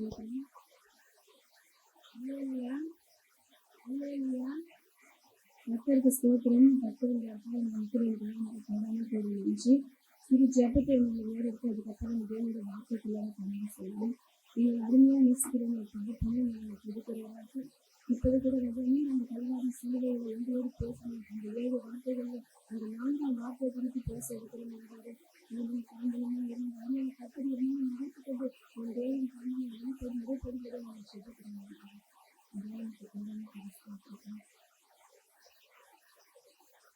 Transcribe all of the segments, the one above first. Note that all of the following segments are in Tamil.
ஸ்தோத்திரம். அல்லேலூயா, அல்லேலூயா. கர்த்தருக்கு ஸ்தோத்திரம். கர்த்தருடைய தொடாமல் போயிருந்துச்சு. சிறு ஜெபத்தை உங்களை வேறெடுத்து அதுக்கப்புறம் தேவனுடைய வார்த்தைக்குள்ளார கடந்து செய்வோம். நீங்கள் அருமையாக நேசிக்கிறவங்க தகப்பனே நாங்கள் கொடுக்கிறவர்கள் இப்போது கூட அந்த கல்வாரி சிலுவையில் எங்களோடு பேசணும். அந்த 7 வார்த்தைகளில் அந்த 4ஆம் வார்த்தை குறித்து பேச இருக்கிறோம். மீண்டும் சாந்தமாக இருந்தாலும் கத்தடி என்ன நடத்துக்கிறது உன் தேவன் காரணம் நினைப்பது முறைப்படுகிறத நாங்கள் சொல்லிக்கிறோம்.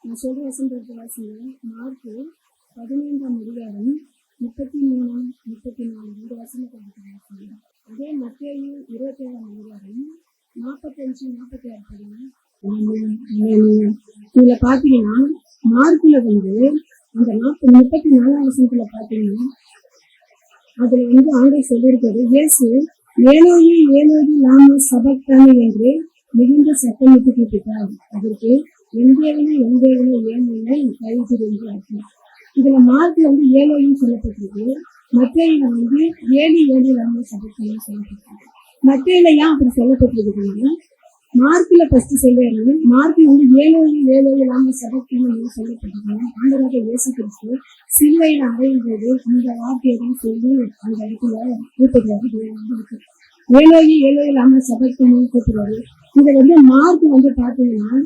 நான் சொல்ற வசந்தத்தை வாசிங்க. மார்க்கு 15ஆம் அதிகாரம் 33, 34 2 வசனத்தை வாசிங்க. அதே மத்தேயு 27ஆம் அதிகாரம் 45, 46 படிங்க. இதுல பாத்தீங்கன்னா மார்க்குல அந்த 34ஆம் வசனத்துல பாத்தீங்கன்னா அதுல ஆண்டவர் சொல்லியிருக்காரு, இயேசு ஏலோயி ஏலோயி லாமா சபக்தானி என்று மிகுந்த சத்தமிட்டு கூப்பிட்டார். அதற்கு எந்தேவனே ஏன் கைது என்று அர்த்தம். இதுல மார்க்ல ஏலோயின்னு சொல்லப்பட்டிருக்கு. மத்தேயில ஏலி லாமா சபக்தானி சொல்லப்பட்டிருக்கு. மத்தேயில ஏன் அப்படி சொல்லப்பட்டிருக்கு? மார்க்ல ஃபர்ஸ்ட் சொல்றாரு. மார்க்ல ஏலோயி லாமா சபக்தானி சொல்லப்பட்டிருக்காங்க. ஆண்டவராக இயேசு கிறிஸ்து சிலுவையில அறையும் போது இந்த வார்த்தையை சொல்லி அந்த இடத்துல கூப்பிடுறாரு. ஏலோயி லாமா சபக்தானி கூப்பிடுறாரு. இதை மார்க் பாத்தீங்கன்னா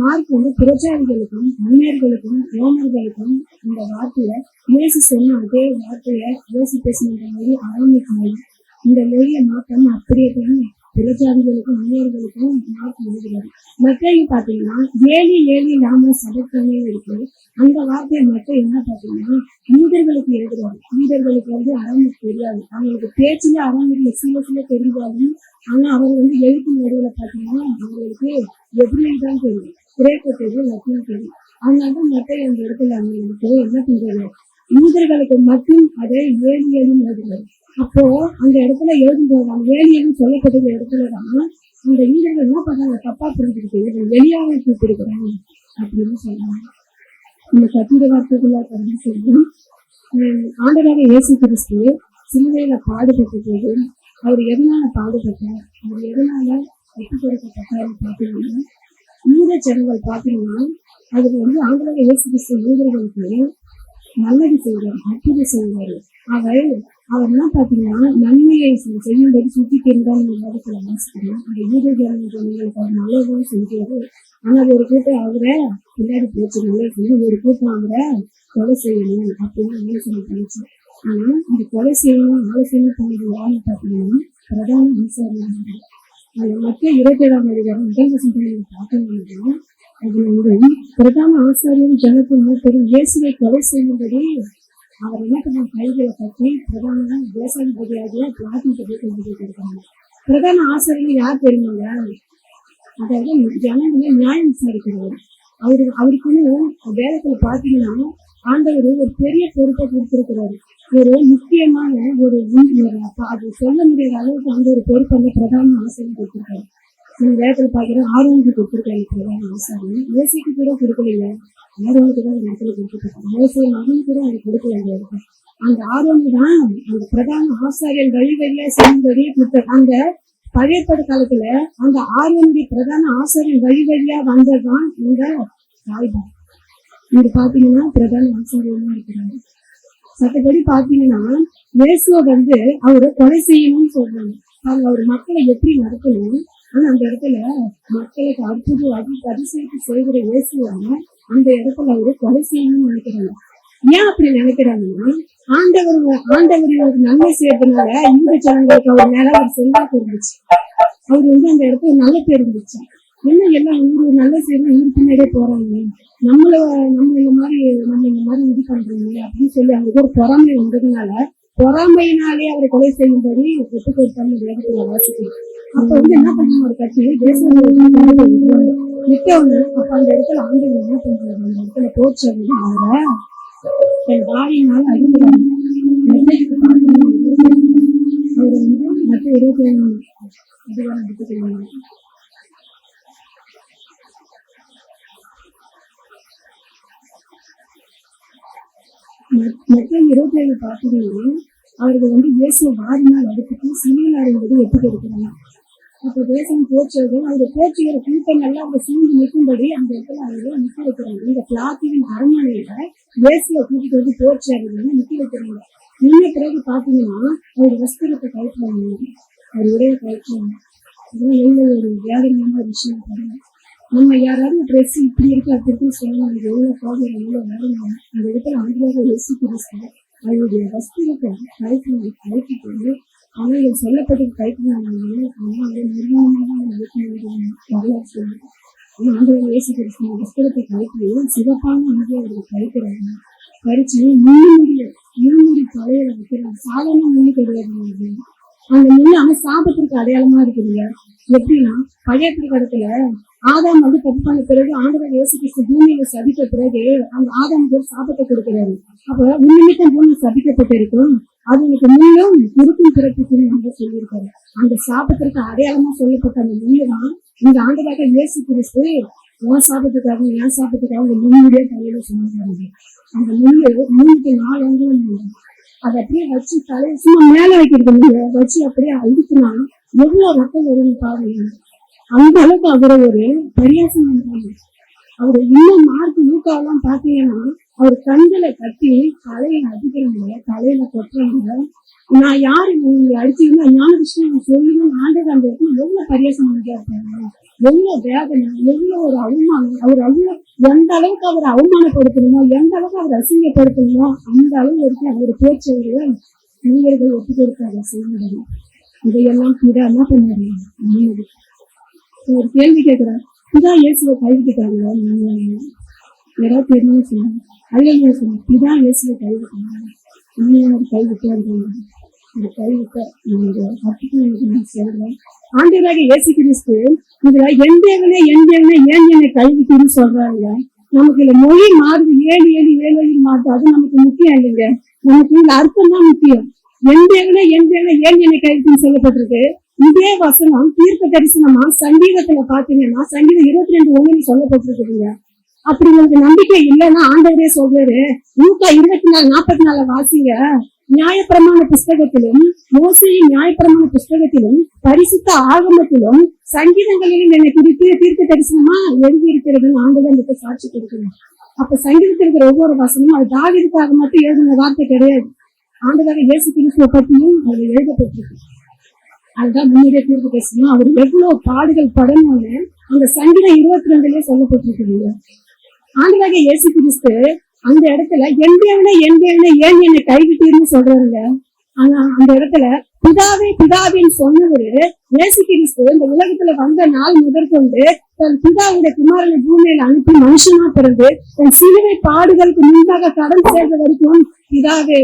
மார்க் புரஜாதிகளுக்கும் அந்நியர்களுக்கும் ரோமர்களுக்கும் இந்த வார்த்தைய இயேசு சொன்ன அதே வார்த்தைய இயேசு பேசின மாதிரி ஆரம்பிக்கும். இந்த மொழிய மாற்றம் அப்படியே புரஜாதிகளுக்கும் அந்நியர்களுக்கும் மார்க் எழுதுகிறார். மத்தேயு பாத்தீங்கன்னா ஏலி லாமா சபக்தானி இருக்கு. அந்த வார்த்தையை மட்டும் என்ன பாத்தீங்கன்னா யூதர்களுக்கு எழுதுறாரு. யூதர்களுக்கு அரபிக் தெரியாது. அவங்களுக்கு பேச்சுல அரபிக் சில தெரிஞ்சாலும் ஆனா அவர் எழுத்து நடுவுல பாத்தீங்கன்னா அவங்களுக்கு எப்ரியன் தான் தெரியும், கிரேக்க தெரியும், லத்தீன் தெரியும். அதனாலதான் மத்தேயு அந்த இடத்துல அவங்களுக்கு என்ன பண்றாரு, யூதர்களுக்கு மட்டும் அதை ஏலியன்னு எழுதுறாரு. அப்போ அந்த இடத்துல எழுதும்போது ஏலியன்னு சொல்லப்பட்ட இடத்துலதான் அந்த யூதர்கள் என்ன பண்றாங்க, தப்பா புரிஞ்சுக்கிட்டு வெளியாவை கூப்பிடுக்கிறாங்க அப்படின்னு சொல்றாங்க. இந்த கத்திர வார்த்தைக்குள்ள கடந்து சொல்றோம். ஆண்டவராக இயேசு கிறிஸ்து சிலுவையில பாடுபட்ட போது அவர் எதனால பாடுபட்டார், அவர் எதனால ஒப்பு கொடுக்கப்பட்டார் பாத்தீங்கன்னா யூத ஜனங்கள் பாத்தீங்கன்னா அதுல ஆண்டவராக இயேசு கிறிஸ்து யூதர்களுக்கு நல்லது செய்வார், அற்புதம் செய்வாரு. அவர் என்ன பாத்தீங்கன்னா நன்மையை செய்யும்போது சுத்தி தெரிந்தால் விவாதத்துல வாசிக்கிறோம். அந்த யூத ஜனங்களுக்கு அவர் நல்லதும் செஞ்சாரு. ஆனா அது ஒரு கூட்டம் அவரை பின்னாடி போச்சு, நல்லது செய்யும். ஒரு கூட்டம் அவரை கொலை செய்யணும் அப்படின்னு ஆலோசனை பண்ணிச்சு. ஆனா அந்த கொலை செய்யணும் ஆலோசனை பண்ணது யாருன்னு பாத்தீங்கன்னா பிரதான ஆசாரியர்கள். அது மத்திய 27ஆம் அதிகாரம் 1 வசனத்தை பார்த்தோம்னா அதுல பிரதான ஆசாரியர் ஜனத்தின் மூப்பரும் இயேசுவை கொலை செய்யும்படி அவர் என்ன பண்ண கைகளை கட்டி பிரதான தேசாதிபதியாக பிளாட்டின் கொண்டு போயிருக்காங்க. பிரதான ஆசாரியர் யார் தெரியுமாங்க? அதாவது ஜனங்களை நியாயம் விசாரிக்கிறவர். அவருக்குன்னு வேதத்துல பாத்தீங்கன்னா ஆண்டவர் ஒரு பெரிய பொறுப்பை கொடுத்திருக்கிறாரு. ஒரு முக்கியமான அது சொல்ல முடியாத அளவுக்கு அந்த ஒரு பொறுப்பை பிரதான ஆசிரியர் கொடுத்திருக்காரு. நீங்க வேதத்துல பாக்குற ஆர்வனுக்கு கொடுத்திருக்காரு பிரதான ஆசாரியர். இயேசுக்கு கூட கொடுக்கலைங்க, ஆர்வனுக்கு தான் அந்த இடத்துல கொடுத்துருக்காங்க. இயேசு மகன் கூட அது கொடுக்கல. அந்த இடத்துல அந்த ஆர்வனுக்கு தான் அந்த பிரதான ஆசாரியர் வழிவழியா செய்யும்படி கொடுத்தாரு. அந்த பழையப்பட காலத்துல அந்த ஆர்வனுடைய பிரதான ஆசாரியர் வழிவழியா வந்ததுதான் இந்த தாய்பார். இங்க பாத்தீங்கன்னா பிரதான ஆசாரியமா இருக்கிறாங்க. சட்டப்படி பாத்தீங்கன்னா இயேசுவ அவரை கொலை செய்யணும்னு சொல்றாங்க. அவங்க அவர் மக்களை எப்படி நடத்தணும், ஆனா அந்த இடத்துல மக்களுக்கு அதிசயத்தை செய்கிற இயேசுவ அந்த இடத்துல அவரு கொலை செய்யணும்னு நினைக்கிறாங்க. ஏன் அப்படி நினைக்கிறாங்கன்னா ஆண்டவர் நன்மை செய்யறதுனால இந்த ஜனங்களுக்கு அவர் மேல ஒரு செல்வாக்கு இருந்துச்சு. அவர் அந்த இடத்துல நல்ல பேர் இருந்துச்சு. என்ன எல்லாம் இவரு நல்ல செய்யணும், இவரு பின்னாடியே போறாங்க, நம்ம இந்த மாதிரி இது பண்றீங்க அப்படின்னு சொல்லி அவங்களுக்கு ஒரு பொறாமை வந்ததுனால பொறாமையினாலே அவரை கொலை செய்யும்படி ஒப்பு கொடுத்தாங்க வேதத்துல வாசிக்கணும். அப்ப என்ன பண்ணாங்க, ஒரு கட்சி தேசம் விட்டவங்க. அப்ப அந்த இடத்துல ஆண்டவர் என்ன பண்றாங்க, அந்த இடத்துல போச்சு அவரை தன் வாரியினால அடிக்கிறாங்க. அவரை மற்ற 27 அதிகாரம் எடுத்துக்கிறாங்க. மற்ற 27 பாத்தீங்கன்னா அவர்கள் வந்து இயேசுவை வாரினால் அடுத்துட்டு சிலுவையில் என்பது ஒப்புக் கொடுக்கிறாங்க. அப்ப தேசம் போச்சவர்கள் அவருடைய போச்சுகிற கூட்டங்கள்லாம் அவங்க சூழ்ந்து நிற்கும்படி அந்த இடத்துல அவர்கள் நிக்க வைக்கிறாங்க. இந்த பிளாத்தியின் அரண்மனையில இயேசுவை கூட்டிட்டு வந்து போச்சு அப்படின்னு நிக்க வைக்கிறாங்க. நின்ன பிறகு பாத்தீங்கன்னா அவருடைய வஸ்திரத்தை கழட்டுவாங்க, அவர் உடைய கழட்டுவாங்க. இதெல்லாம் எவ்வளவு ஒரு வேதனையான ஒரு விஷயம் பாருங்க. நம்ம யாராவது ட்ரெஸ் இப்படி இருக்கு அப்படி இருக்குன்னு சொல்லலாம், அது எவ்வளவு கோபம் எவ்வளவு வேதனை. அந்த இடத்துல ஆண்டவராக இயேசு கிறிஸ்து அவருடைய வஸ்திரத்தை கழட்டிட்டு அவர்கள் சொல்லப்பட்டு கைப்பினாங்க. ஆனா அதை நிர்வாணமாக வரலாறு சொல்லுங்க. ஆனா ஆண்டவர் இயேசு கிறிஸ்து வஸ்திரத்தை கழட்டி சிவப்பான அங்கே அவர்கள் கழிக்கிறாங்க. பறிச்சு முன்முடி தலையில வைக்கிறாங்க. சாதாரண முன்னு கிடையாது. அந்த முன்னு ஆனா சாபத்திற்கு அடையாளமா இருக்குதுங்க. எப்படின்னா பழைய கடத்துல ஆதாம் வந்து தப்பு பண்ண பிறகு ஆண்டவர் இயேசு கிறிஸ்து பூமியில சபித்த பிறகு அந்த ஆதாமுக்கு சாபத்தை கொடுக்கிறாரு. அப்ப உண்மைக்கும் பூமி சபிக்கப்பட்டு இருக்கும், அது எனக்கு முன்னும் குறுக்கும் பிறப்புக்குன்னு வந்து சொல்லியிருக்காரு. அந்த சாபத்திற்கு அடையாளமா சொல்லப்பட்ட அந்த முன்னுதான் இந்த ஆண்டவராக இயேசு கிறிஸ்து உன் சாபத்துக்காக என் சாபத்துக்காக அந்த முன்னுடைய தலையில சொன்னாங்க. அந்த முன்னுக்கு 4 அங்குலம் அதை அப்படியே வச்சு தலையை சும்மா மேல வைக்கிறது வச்சு அப்படியே அழுத்தினா எவ்வளவு ரத்தம் வரும்னு பாருங்க. அந்த அளவுக்கு அவரை ஒரு பரியாசம் பண்றாங்க. அவரு இன்னும் மார்க் லூக்காவெல்லாம் பாத்தீங்கன்னா அவர் கண்களை கட்டி தலையில அடிக்கிறாங்க, தலையில கொட்டுறாங்க. நான் யாரு உங்களை அடிச்சீங்கன்னா ஞான விஷயம் சொல்லுங்க. ஆண்டவர் அந்த இடத்துல எவ்வளவு பரியாசம் பண்ணிருக்காங்க, எவ்வளவு வேதனை, எவ்வளவு ஒரு அவமானம். அவர் அவ்வளவு எந்த அளவுக்கு அவர் அவமானப்படுத்தணுமோ, எந்த அளவுக்கு அவர் அசிங்கப்படுத்தணுமோ அந்த அளவு இருக்கு அவர் பேச்சவர்கள் நீர்கள் ஒப்பு கொடுக்காத செய்யணும். இதையெல்லாம் பிற என்ன பண்ணாரு? ஒரு கேள்வி கேட்கிறார், பிதா இயேசுவை கைவிட்டுட்டாங்க யாராவது தெரியும் சொன்னாங்க. அல்லையா சொன்ன பிதா இயேசுவை கைவிட்டாங்க, உண்மையான கைவிட்டாங்க. ஒரு கைவிட்ட நான் சொல்றேன். ஆண்டவராக இயேசு கிறிஸ்து இதுல என் தேவனே ஏன் என்னை கைவிட்டுன்னு சொல்றாங்க. நமக்கு இந்த மொழி மாறுது, 7 மாறுது, அது நமக்கு முக்கியம் இல்லைங்க. நமக்கு இந்த அர்த்தம் தான் முக்கியம். என் தேவனே ஏன் என்னை கைவிட்டுன்னு சொல்லப்பட்டிருக்கு. இதே வசனம் தீர்க்க தரிசனமா சங்கீதத்துல பாத்தீங்கன்னா சங்கீதம் 22:1 சொல்லப்பட்டிருக்குதுங்க. அப்படி உங்களுக்கு நம்பிக்கை இல்லைன்னா ஆண்டவரே சொல்றாரு, லூக்கா 24:44 வாசிங்க. நியாயப்பிரமாண புஸ்தகத்திலும் மோசேயின் நியாயப்பிரமாண புஸ்தகத்திலும் பரிசுத்த ஆகமத்திலும் சங்கீதங்களிலும் என்னை குறித்து தீர்க்க தரிசனமா எழுதி இருக்கிறதுன்னு ஆண்டவர் எனக்கு சாட்சி கொடுக்கணும். அப்ப சங்கீதத்தில் இருக்கிற ஒவ்வொரு வசனமும் அது தாவீதுக்காக மட்டும் எழுதின வார்த்தை கிடையாது. ஆண்டவராக இயேசு கிறிஸ்துவை பற்றியும் அது எழுதப்பட்டிருக்கு. அதுதான் முன்னேறிய தீர்க்க தரிசனம். அவர் எவ்வளவு பாடுகள் படணும்னு அந்த சங்கீதம் 22 சொல்லப்பட்டிருக்கு. ஆண்டவராக இயேசு கிறிஸ்து அந்த இடத்துல என் தேவனே ஏன் என்னை கைவிட்டீர்னு சொல்றாருங்க. ஆனா அந்த இடத்துல பிதாவின்னு சொன்னவரு இயேசு கிறிஸ்து இந்த உலகத்துல வந்த நாள் முதற்கொண்டு தன் பிதாவுடைய குமாரனை பூமியில அனுப்பி மனுஷனா பிறந்து தன் சிலுவை பாடுகளுக்கு முன்பாக கடன் சேர்ந்த வரைக்கும் பிதாவே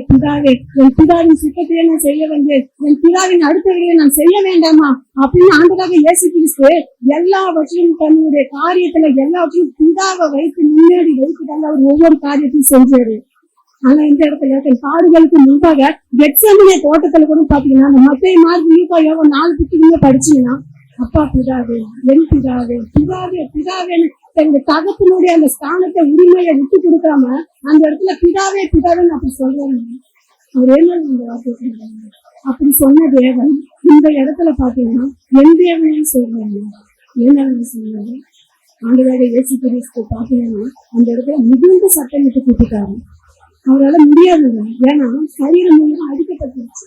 என் பிதாவின் சித்தத்தையே நான் செய்ய வேண்டிய, என் பிதாவின் அடுத்தவர்களை நான் செய்ய வேண்டாமா அப்படின்னு ஆண்டவராக இயேசு கிறிஸ்து எல்லாவற்றையும் தன்னுடைய காரியத்துல எல்லாவற்றையும் பிதாவை வைத்து முன்னாடி வைத்துட்டாங்க. அவர் ஒவ்வொரு காரியத்தையும் செஞ்சாரு. ஆனா இந்த இடத்துல தன் பாடுகளுக்கு முன்பாக கெத்செமனே தோட்டத்துல கூட பாத்தீங்கன்னா அந்த மத்தேயு மார்க் லூக்கா யோவான் 4 புத்தகங்களை படிச்சீங்கன்னா அப்பா பிதாவே என் பிதாவேன்னு தன்னுடைய தகப்பனுடைய அந்த ஸ்தானத்தை உரிமையை விட்டு கொடுக்காம அந்த இடத்துல பிதாவேன்னு அப்படி சொல்றாங்க. அவர் என்ன அந்த வார்த்தை சொல்றாங்க. அப்படி சொன்ன தேவன் இந்த இடத்துல பாத்தீங்கன்னா என் தேவனையும் சொல்றாங்க. என்ன சொல்றாங்க? ஆண்டவராக இயேசு கிறிஸ்து பாத்தீங்கன்னா அந்த இடத்துல மிகுந்த சத்தமிட்டு கூப்பிட்டாரு. அவரால் முடியாதுங்க. ஏன்னா சரீரம் மூலம் அடிக்கப்பட்டுருச்சு.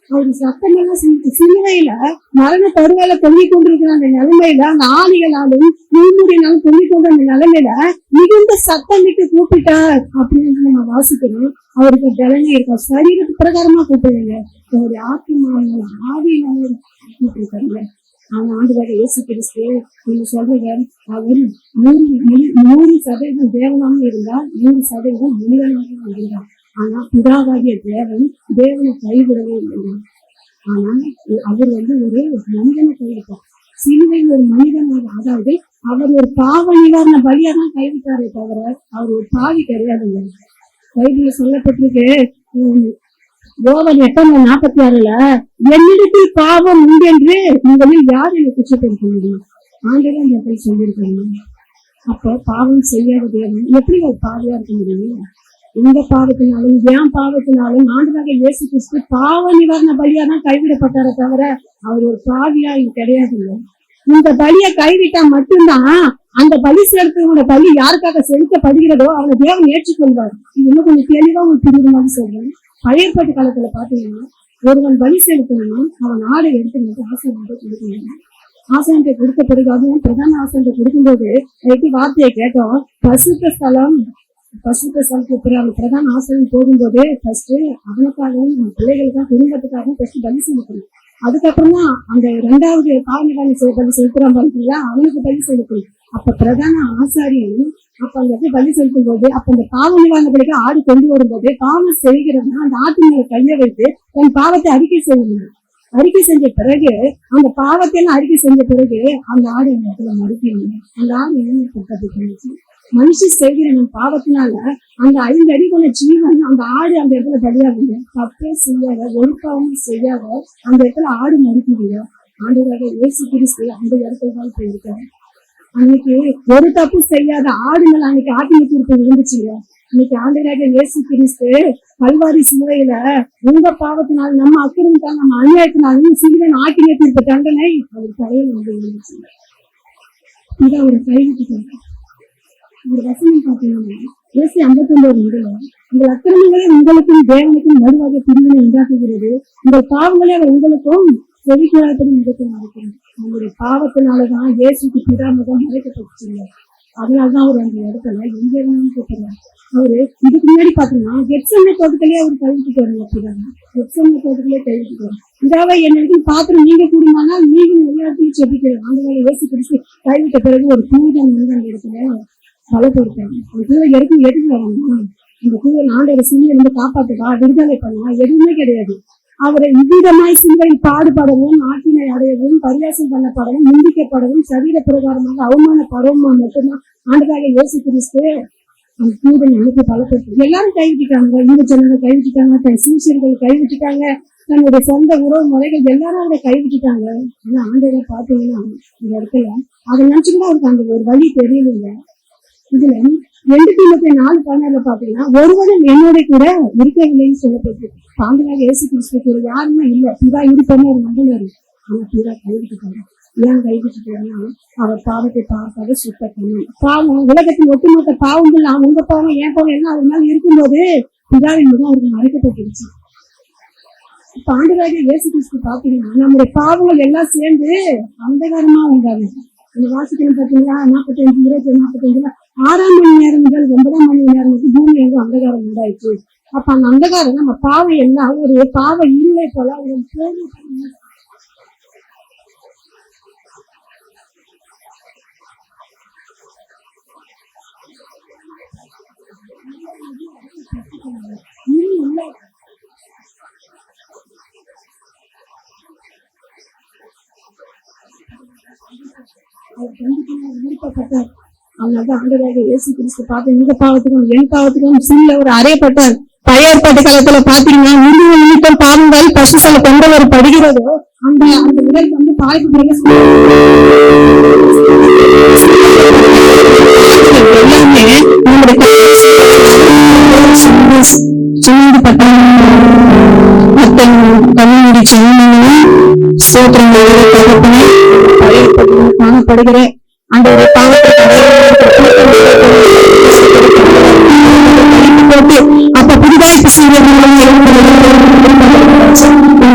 அவரு சத்தமெல்லாம் சிலுவையில மரண தருவாயில தொங்கிக் கொண்டிருக்கிற அந்த நிலைமையில அந்த ஆணிகளாலும் முன்முடியினாலும் தொங்கிக் கொண்ட அந்த நிலைமையில மிகுந்த சத்தமிட்டு கூப்பிட்டார் அப்படின்னு நம்ம வாசிக்கணும். அவருக்கு பலனே இருக்கா. சரீரத்து பிரகாரமா கூப்பிடுங்க, அவருடைய ஆத்மாவினால ஆவியினால கூப்பிட்டுருக்காங்க. ஆனா ஆண்டவராக இயேசு கிறிஸ்து நீங்க சொல்றீங்க அவர் 100% தேவனாக இருந்தால் 100% மனிதனாக இருந்தார். ஆனா பிதாவாகிய தேவனை கைவிடவே இல்லை. ஆனா அவர் ஒரு மனிதனை கைவிட்டார். சிலுவையில் ஒரு மனிதனாக, அதாவது அவர் ஒரு பாவ நிவாரண பலியா தான் கைவிட்டாரே தவிர அவர் ஒரு பாவி கிடையாதுங்க. பைபிள்ல சொல்லப்பட்டிருக்கு யோவான் 8:46 என்னிடத்தில் பாவம் உண்டென்று உங்களில் யார் என்னை குற்றப்படுத்த முடியும்? ஆண்டவரே அந்த இடத்துல சொல்லியிருக்காங்க. அப்ப பாவம் செய்யாத தேவன் எப்படி ஒரு பாவியா இருக்க முடியும்? உங்க பாவத்தினாலும் என் பாவத்தினாலும் ஆண்டவராக இயேசு கிறிஸ்து பாவ நிவாரண பலியா தான் கைவிடப்பட்டார தவிர அவர் ஒரு பாவியா இது கிடையாது. இந்த பலியை கைவிட்டா மட்டும்தான் அந்த பலி செலுத்தவங்களோட பலி யாருக்காக செலுத்தப்படுகிறதோ அவங்க தேவன் ஏற்றுக்கொள்வார். இது இன்னும் கொஞ்சம் தெளிவா உங்களுக்கு புரியுமான்னு சொல்றேன். பழைய ஏற்பாட்டு காலத்துல பாத்தீங்கன்னா ஒருவன் பலி செலுத்தணும்னா அவன் ஆடை எடுத்து ஆசனத்தை கொடுக்கணும். ஆசனத்தை கொடுத்த பிறகு அதுவும் பிரதான ஆசனத்தை கொடுக்கும்போது எப்படி வார்த்தையை கேட்டோம், பசுத்த ஸ்தலத்துக்கு பிறகு பிரதான ஆசனம் போகும்போது ஃபர்ஸ்ட் அவனுக்காகவும் பிள்ளைகளுக்காக குடும்பத்துக்காகவும் ஃபர்ஸ்ட் பலி செலுத்தணும். அதுக்கப்புறம் தான் அந்த 2வது பாவநிவாரண பலி செலுத்துறான் பாத்தீங்களா, அவனுக்கு பலி செலுத்தணும். அப்ப பிரதான ஆசாரியும் அப்ப அந்த பலி செலுத்தும் போது அப்ப அந்த பாவ நிவாரண பலிக்கு ஆடு கொண்டு வரும்போது பாவம் செய்கிறதுனா அந்த ஆட்டு மேல கைய வைத்து தன் பாவத்தை அறிக்கை செய்யணும். அறிக்கை செஞ்ச பிறகு அந்த பாவத்தை எல்லாம் அறிக்கை செஞ்ச பிறகு அந்த ஆடு அந்த இடத்துல மறுக்கணும். அந்த ஆடு என்ன மனுஷன் செய்கிற நம்ம பாவத்தினால அந்த 5 அடி கொண்ட ஜீவன் அந்த ஆடு அந்த இடத்துல பலியாகுங்க. தப்பே செய்யாத ஒரு பாவமும் செய்யாத அந்த இடத்துல ஆடு மறுக்குதுங்க. ஆண்டவராக இயேசு கிறிஸ்து அந்த இடத்துல தான் போயிருக்காரு. அன்னைக்கு ஒரு தப்பு செய்யாத ஆடுகள் அன்னைக்கு ஆட்டின தீர்ப்பு இருந்துச்சுங்க. இன்னைக்கு ஆண்டவராக இயேசு கிறிஸ்து கல்வாரி சிலுவையில உங்க பாவத்தினால் நம்ம அக்கிரமத்தால் நம்ம அநியாயத்தினாலும் சிலுவையின் ஆட்டின தீர்ப்பு தண்டனை அவர் தலையில் வந்து இருந்துச்சு. இதை அவரை கைவிட்டுட்டாங்க. ஒரு வசனம் பாத்தீங்கன்னா இயேசு 59 உங்கள் அக்கிரமங்களே உங்களுக்கும் தேவனுக்கும் நடுவாக பிரிவினை உண்டாக்குகிறது, உங்கள் பாவங்களே அவர் உங்களுக்கும் செவிக்கூடாதபடி முகத்தை மறைக்கிறது. உங்களுடைய பாவத்தினாலதான் இயேசுக்கு பிதாமுகம் மறைக்கப்பட்டுச்சுங்க. அதனாலதான் அவர் அந்த இடத்துல எங்க இருந்தாலும் கேட்கிறார். அவரு இதுக்கு முன்னாடி பாத்தீங்கன்னா கெத்செமனே தோட்டத்திலேயே அவர் கைவிட்டுட்டு அப்படிதாங்க. கெத்செமனே தோட்டத்திலேயே கைவிட்டுட்டு இதாவே என்ன பாத்திரம் நீங்க கூடுமானா நீங்க எல்லாத்தையும் செபிக்கிறேன். ஆண்டவராக இயேசு கிறிஸ்து கைவிட்ட பிறகு ஒரு தூதன் வந்து அந்த இடத்துல பலப்படுத்தாங்க. அந்த தூதன் எடுத்து வரணும். அந்த தூதன் ஆண்டவர் சிலுவையிலிருந்து காப்பாத்துவா, விடுதலை பண்ணுவா, எதுவுமே கிடையாது. அவரை இவ்விதமாய் சிலுவையில் பாடுபடவும், நாட்டினை அடையவும், பரியாசம் பண்ணப்படவும், நிந்திக்கப்படவும், சரீர பிரகாரமாக அவமானப்படவும் மட்டும்தான் ஆண்டவராக இயேசு கிறிஸ்து அந்த தூதன் அனுப்பி பலப்படுத்து. எல்லாரும் கைவிட்டுட்டாங்க. இந்த ஜனங்கள் கைவிட்டுட்டாங்க, தன் சீஷர்கள் கைவிட்டுட்டாங்க, தன்னுடைய சொந்த உறவு முறைகள் எல்லாரும் அவரை கைவிட்டுட்டாங்க. ஆனா ஆண்டவரை பாத்தீங்கன்னா இந்த இடத்துல அதை நினைச்சுக்கிட்டா அவருக்கு அந்த ஒரு வழி தெரியலைங்க. இதுல 2 தீமோத்தேயு 4:14 பாத்தீங்கன்னா ஒருவனும் என்னோட கூட இருக்கவில்லைன்னு சொல்லப்பட்டு ஆண்டவராக இயேசு கிறிஸ்துக்கு யாருமே இல்லை. பிதா இருப்பேன்னு ஒரு நம்பினாரு. ஆனா பிதா கைவிட்டுட்டாரு. ஏன் கைவிட்டுட்டாருன்னா அவர் பாவத்தை பார்க்காத சுத்த பண்ணணும். பாவம் உலகத்தின் ஒட்டுமொத்த பாவங்கள் உங்க பாவம் என் பாவம் எல்லாம் அவர் மேல இருக்கும்போது பிதாவின் முகம் அவருக்கு மறைக்கப்பட்டுருச்சு. இப்ப ஆண்டவராக இயேசு கிறிஸ்து பாத்தீங்கன்னா நம்முடைய பாவங்கள் எல்லாம் சேர்ந்து அந்தகாரமா உண்டாங்க. இந்த வாசிக்கணும் பாத்தீங்களா 45 6ஆம் மணி நேரம் முதல் 9ஆம் மணி நேரம் பூமி எங்கும் அந்தகாரம் உண்டாயிடுச்சு. அப்ப அந்த அந்தகாரம் நம்ம பாவம் எல்லாம் ஒரு பாவ இருளை போல ஒரு விருப்பப்பட்டார். அதனாலதான் ஆண்டவராக இயேசு கிறிஸ்து பார்த்து இந்த பாவத்துக்கும் என் பாவத்துக்கும் சில்ல ஒரு அறையப்பட்டார். பழைய ஏற்பாட்டு காலத்துல பாத்தீங்கன்னா நிமித்தம் பாவங்கள் பசுக்களை கொண்டு வர படுகிறதோ அந்த உடல் வந்து பாய்ப்பு எல்லாமே காணப்படுகிற அந்த ஒரு பாவத்தை அப்ப புதிதாய்ப்பு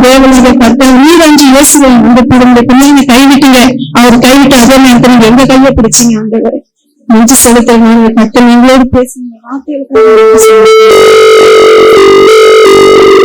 தேவனுடைய கர்த்தர் நீரஞ்சு இயேசுவை அந்த பிள்ளைங்க கைவிட்டீங்க. அவர் கைவிட்டு அதே நேரத்தில் எங்க கையை பிடிச்சீங்க. அந்த நெஞ்சு செலுத்த கர்த்தர் நீங்களோடு பேசுங்க வார்த்தைகளுக்கு